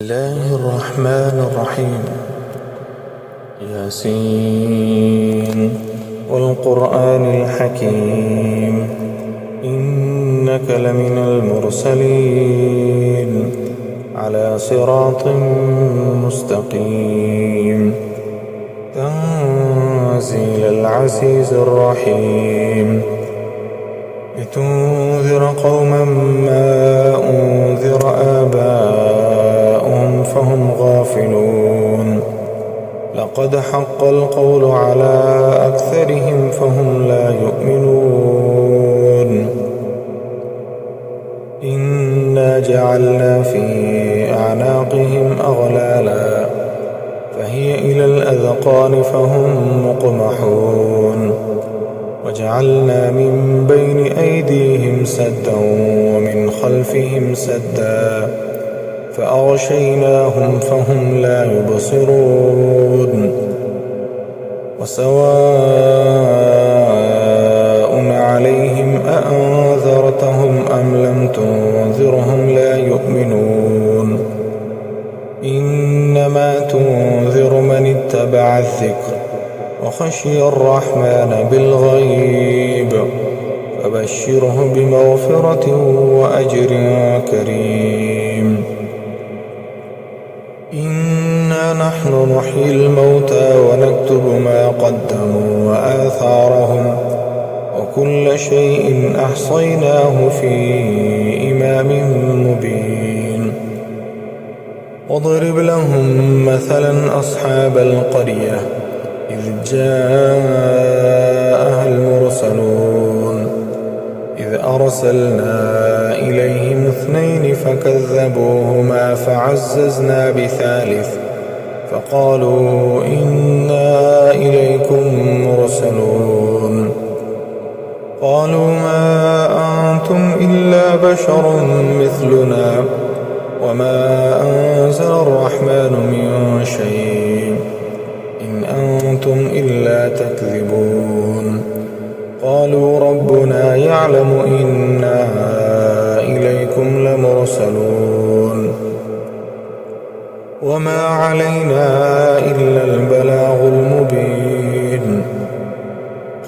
الله الرحمن الرحيم. ياسين والقرآن الحكيم إنك لمن المرسلين على صراط مستقيم تنزيل العزيز الرحيم لتنذر قوما ما أنذر آباؤهم فهم غافلون لقد حق القول على أكثرهم فهم لا يؤمنون إنا جعلنا في أعناقهم أغلالا فهي إلى الأذقان فهم مقمحون وجعلنا من بين أيديهم سدا ومن خلفهم سدا فأغشيناهم فهم لا يبصرون وسواء عليهم أأنذرتهم أم لم تنذرهم لا يؤمنون إنما تنذر من اتبع الذكر وخشي الرحمن بالغيب فبشره بمغفرة وأجر كريم إنا نحن نحيي الموتى ونكتب ما قدموا وآثارهم وكل شيء أحصيناه في إمام مبين واضرب لهم مثلا أصحاب القرية إذ جاءها المرسلون إذ أرسلنا إليهم 2 فكذبوهما فعززنا بثالث فقالوا إنا إليكم مرسلون قالوا ما أنتم إلا بشر مثلنا وما أنزل الرحمن من شيء إن أنتم إلا تكذبون قالوا ربنا يعلم إنا إليكم لمرسلون وما علينا إلا البلاغ المبين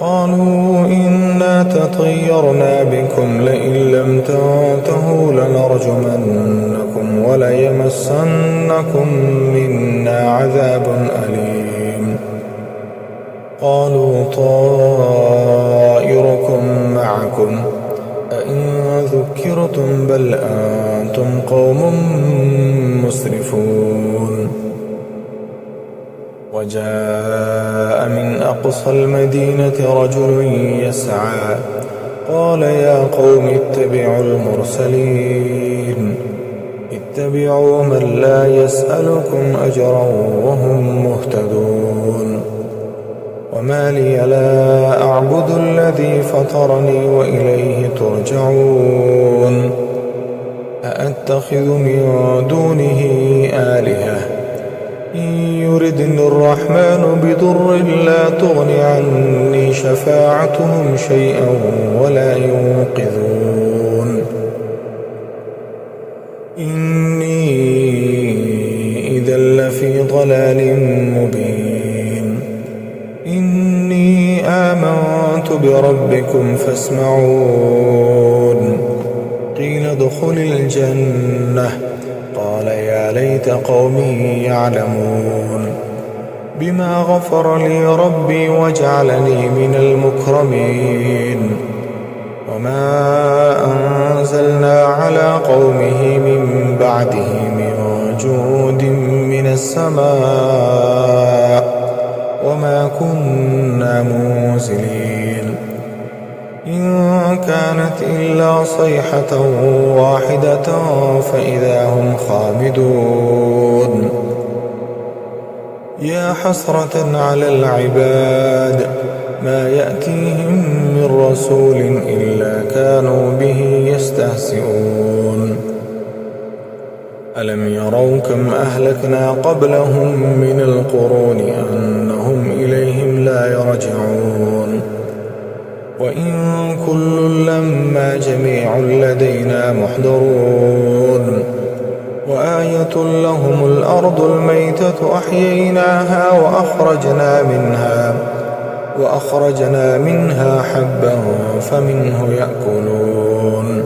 قالوا إنا تطيرنا بكم لئن لم تنتهوا لنرجمنكم وليمسنكم منا عذاب أليم قالوا طائركم معكم أئن ذكرتم بل أنتم قوم مسرفون وجاء من أقصى المدينة رجل يسعى قال يا قوم اتبعوا المرسلين اتبعوا من لا يسألكم أجرا وهم مهتدون وما لي لا أعبد الذي فطرني وإليه ترجعون أأتخذ من دونه آلهة إن يردني الرحمن بضر لا تغن عني شفاعتهم شيئا ولا ينقذون إني إذا لفي ضلال مبين إني آمنت بربكم فاسمعون قيل ادخل الجنة قال يا ليت قومي يعلمون بما غفر لي ربي وجعلني من المكرمين وما أنزلنا على قومه من بعده من جود من السماء وما كنا منزلين إن كانت إلا صيحة واحدة فإذا هم خامدون يا حسرة على العباد ما يأتيهم من رسول إلا كانوا به يستهزئون ألم يروا كم أهلكنا قبلهم من القرون أنهم إليهم لا يرجعون وإن كل لما جميع لدينا محضرون وآية لهم الأرض الميتة أحييناها وأخرجنا منها حبا فمنه يأكلون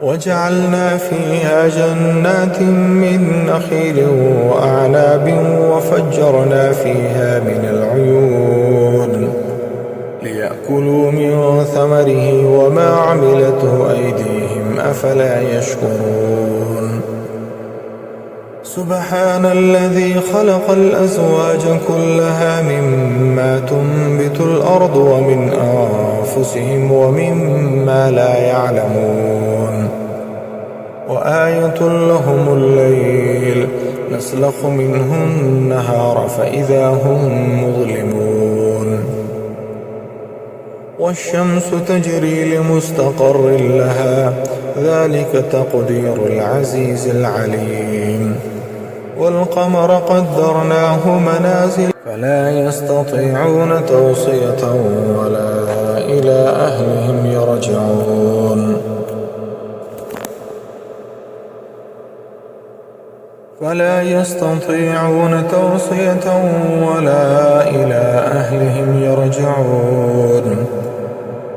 وجعلنا فيها جنات من نخيل وأعناب وفجرنا فيها من العيون ليأكلوا من ثمره وما عملته أيديهم أفلا يشكرون سبحان الذي خلق الأزواج كلها مما تنبت الأرض ومن أنفسهم ومما لا يعلمون وآية لهم الليل نسلخ منه النهار فإذا هم مظلمون والشمس تجري لمستقر لها ذلك تقدير العزيز العليم والقمر قدرناه منازل فلا يستطيعون توصية ولا إلى أهلهم يرجعون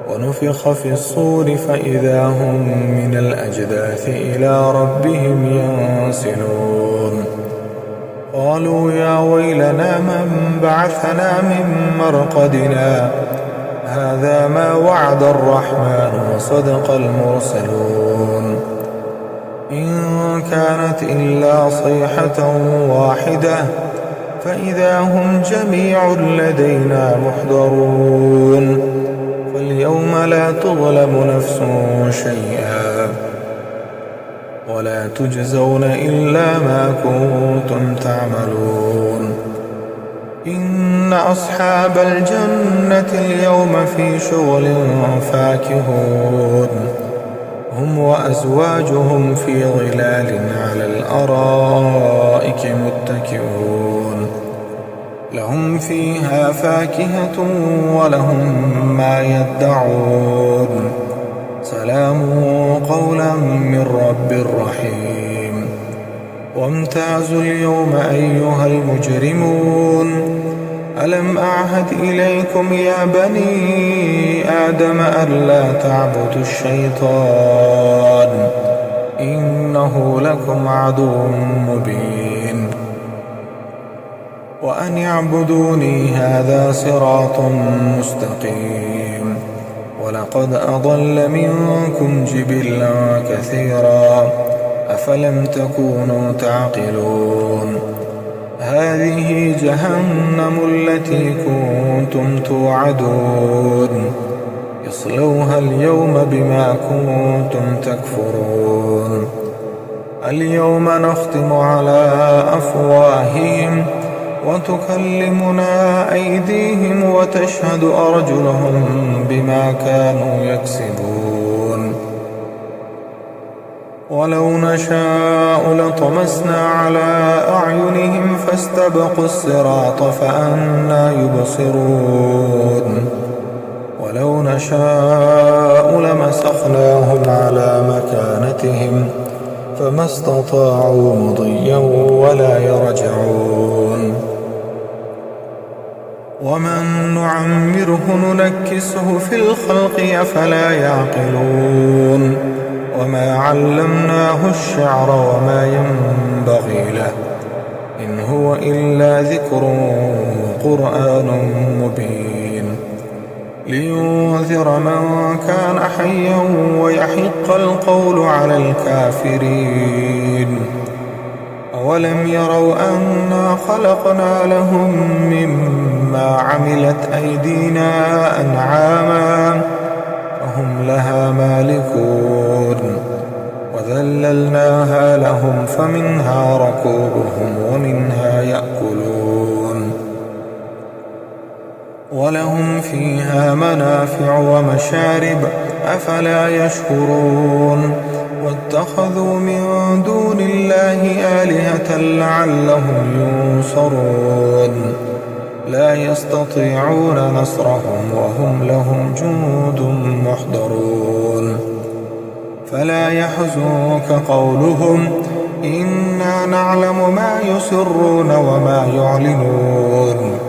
ونفخ في الصور فإذا هم من الأجداث إلى ربهم ينسلون قالوا يا ويلنا من بعثنا من مرقدنا هذا ما وعد الرحمن وصدق المرسلون إن كانت إلا صيحة واحدة فإذا هم جميع لدينا محضرون فاليوم لا تظلم نفس شيئا ولا تجزون إلا ما كنتم تعملون إن أصحاب الجنة اليوم في شغل فاكهون هم وأزواجهم في ظلال على الأرائك متكئون لهم فيها فاكهة ولهم ما يدعون سلام قولا من رب رحيم وامتازوا اليوم أيها المجرمون ألم أعهد إليكم يا بني آدم ألا تعبدوا الشيطان إنه لكم عدو مبين وأن اعبدوني هذا صراط مستقيم ولقد أضل منكم جبلا كثيرا أفلم تكونوا تعقلون هذه جهنم التي كنتم توعدون اصلوها اليوم بما كنتم تكفرون اليوم نختم على أفواههم وتكلمنا أيديهم وتشهد أرجلهم بما كانوا يكسبون ولو نشاء لطمسنا على أعينهم فاستبقوا الصراط فأنى يبصرون ولو نشاء لمسخناهم على مكانتهم فما استطاعوا مضيا ولا يرجعون ومن نعمره ننكسه في الخلق أفلا يعقلون وما علمناه الشعر وما ينبغي له إن هو إلا ذكر وقرآن مبين لينذر من كان حيا ويحق القول على الكافرين أولم يروا أنا خلقنا لهم مما عملت أيدينا أنعاما فهم لها مالكون وذللناها لهم فمنها ركوبهم ومنها يأكلون ولهم فيها منافع ومشارب أفلا يشكرون واتخذوا من دون الله آلهة لعلهم ينصرون لا يستطيعون نصرهم وهم لهم جند محضرون فلا يحزنك قولهم إنا نعلم ما يسرون وما يعلنون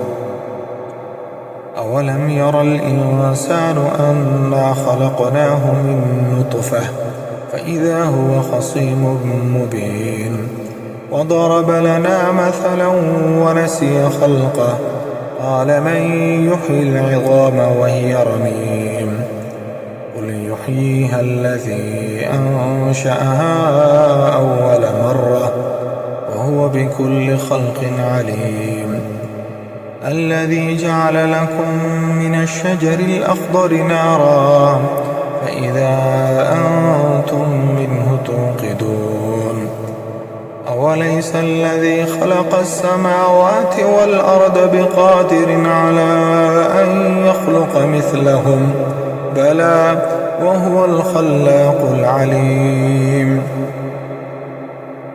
أولم ير الإنسان أنا خلقناه من نطفة فإذا هو خصيم مبين وضرب لنا مثلا ونسي خلقه قال من يحيي العظام وهي رميم قل يحييها الذي أنشأها أول مرة وهو بكل خلق عليم الذي جعل لكم من الشجر الأخضر نارا فإذا أنتم منه توقدون أوليس الذي خلق السماوات والأرض بقادر على أن يخلق مثلهم بلى وهو الخلاق العليم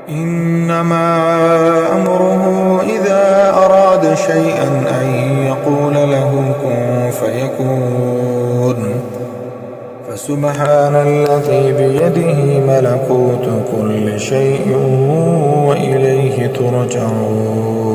إنما أمره إذا أراد شيئا أن يقول له كن فيكون فسبحان الذي بيده ملكوت كل شيء وإليه ترجعون